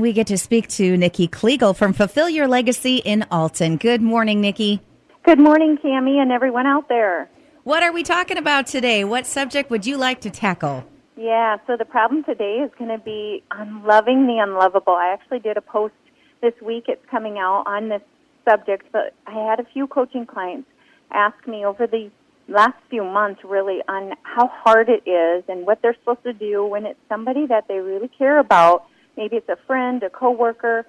We get to speak to Nikki Kliegel from Fulfill Your Legacy in Alton. Good morning, Nikki. Good morning, Cammie, and everyone out there. What are we talking about today? What subject would you like to tackle? Yeah, so the problem today is going to be unloving the unlovable. I actually did a post this week. It's coming out on this subject, but I had a few coaching clients ask me over the last few months really on how hard it is and what they're supposed to do when it's somebody that they really care about. Maybe it's a friend, a coworker,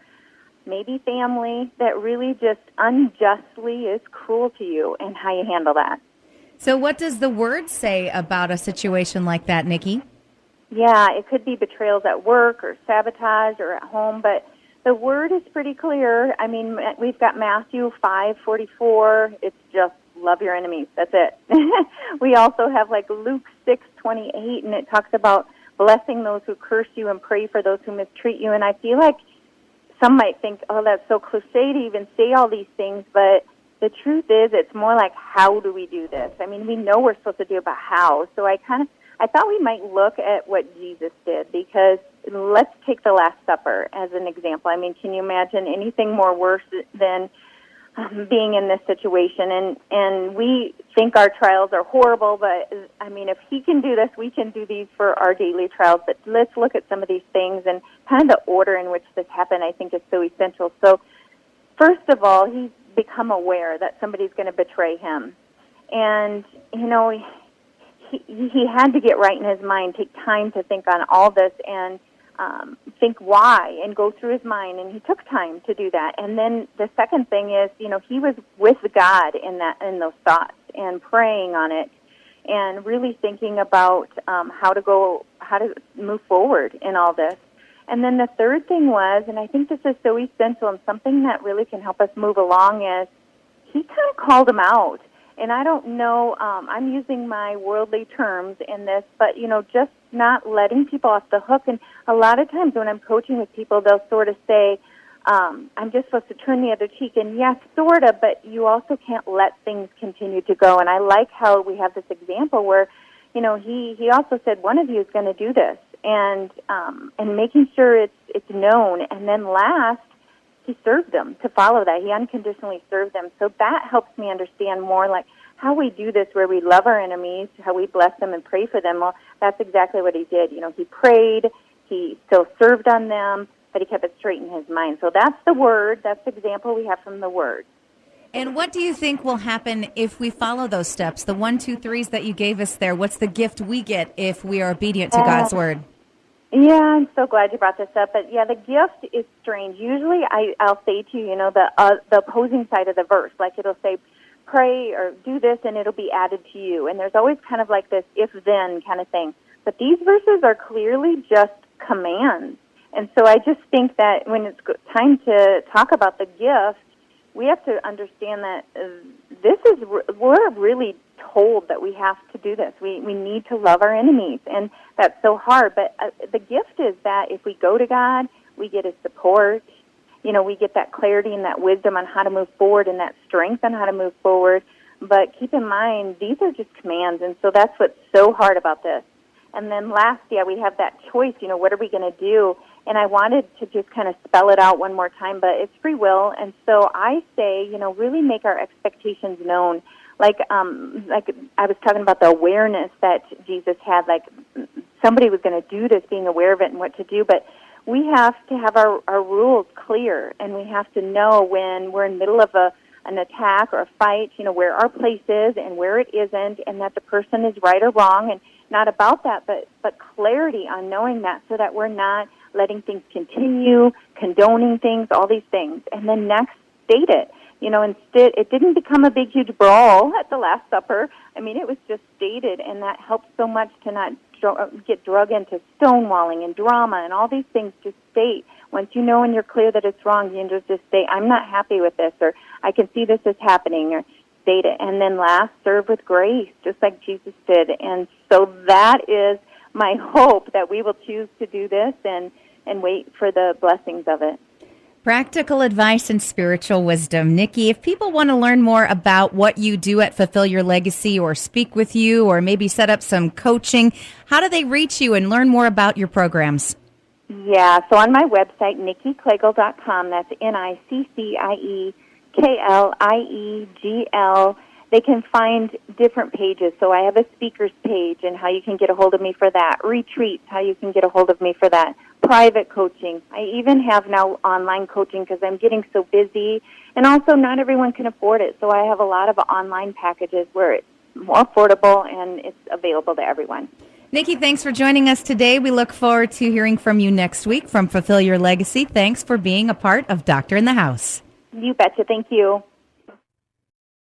maybe family that really just unjustly is cruel to you, and how you handle that. So what does the word say about a situation like that, Nikki? Yeah, it could be betrayals at work or sabotage or at home, but the word is pretty clear. I mean, we've got Matthew 5:44. It's just love your enemies. That's it. We also have like Luke 6:28, and it talks about blessing those who curse you and pray for those who mistreat you. And I feel like some might think, oh, that's so cliche to even say all these things, but the truth is it's more like, how do we do this? I mean, we know we're supposed to do it, but how? So I thought we might look at what Jesus did, because let's take the Last Supper as an example. I mean, can you imagine anything more worse than being in this situation? And we think our trials are horrible, but I mean, if he can do this, we can do these for our daily trials. But let's look at some of these things, and kind of the order in which this happened, I think, is so essential. So first of all, he's become aware that somebody's going to betray him. And, you know, he had to get right in his mind, take time to think on all this and think why, and go through his mind, and he took time to do that. And then the second thing is, you know, he was with God in those thoughts and praying on it and really thinking about how to move forward in all this. And then the third thing was, and I think this is so essential and something that really can help us move along, is he kind of called him out. And I don't know, I'm using my worldly terms in this, but, you know, just not letting people off the hook. And a lot of times when I'm coaching with people, they'll sort of say, I'm just supposed to turn the other cheek. And yes, sort of, but you also can't let things continue to go. And I like how we have this example where, you know, he also said, one of you is going to do this. And making sure it's known. And then last, he served them to follow that. He unconditionally served them. So that helps me understand more like how we do this, where we love our enemies, how we bless them and pray for them. Well, that's exactly what he did. You know, he prayed, he still served on them, but he kept it straight in his mind. So that's the word. That's the example we have from the word. And what do you think will happen if we follow those steps? The 1, 2, 3s that you gave us there, what's the gift we get if we are obedient to God's word? Yeah, I'm so glad you brought this up. But yeah, the gift is strange. Usually I'll say to you, you know, the opposing side of the verse, like it'll say, pray or do this and it'll be added to you. And there's always kind of like this if-then kind of thing. But these verses are clearly just commands. And so I just think that when it's time to talk about the gift, we have to understand that we're really told that we have to do this. We need to love our enemies, and that's so hard. But the gift is that if we go to God, we get His support. You know, we get that clarity and that wisdom on how to move forward and that strength on how to move forward. But keep in mind, these are just commands, and so that's what's so hard about this. And then last, we have that choice, you know, what are we going to do? And I wanted to just kind of spell it out one more time, but it's free will. And so I say, you know, really make our expectations known. Like I was talking about the awareness that Jesus had, like somebody was going to do this, being aware of it and what to do. But we have to have our rules clear, and we have to know when we're in the middle of an attack or a fight, you know, where our place is and where it isn't, and that the person is right or wrong, and not about that, but clarity on knowing that, so that we're not letting things continue, condoning things, all these things. And then next, state it. You know, instead, it didn't become a big, huge brawl at the Last Supper. I mean, it was just stated, and that helps so much to not get drug into stonewalling and drama and all these things. Just state. Once you know and you're clear that it's wrong, you just say, I'm not happy with this, or I can see this is happening, or state it. And then last, serve with grace, just like Jesus did. And so that is my hope, that we will choose to do this and wait for the blessings of it. Practical advice and spiritual wisdom. Nikki, if people want to learn more about what you do at Fulfill Your Legacy, or speak with you, or maybe set up some coaching, how do they reach you and learn more about your programs? Yeah, so on my website, NickyKlegel.com, that's NICCIEKLIEGL, they can find different pages. So I have a speakers page and how you can get a hold of me for that. Retreats, how you can get a hold of me for that. Private coaching. I even have now online coaching because I'm getting so busy. And also not everyone can afford it. So I have a lot of online packages where it's more affordable and it's available to everyone. Nikki, thanks for joining us today. We look forward to hearing from you next week from Fulfill Your Legacy. Thanks for being a part of Doctor in the House. You betcha. Thank you.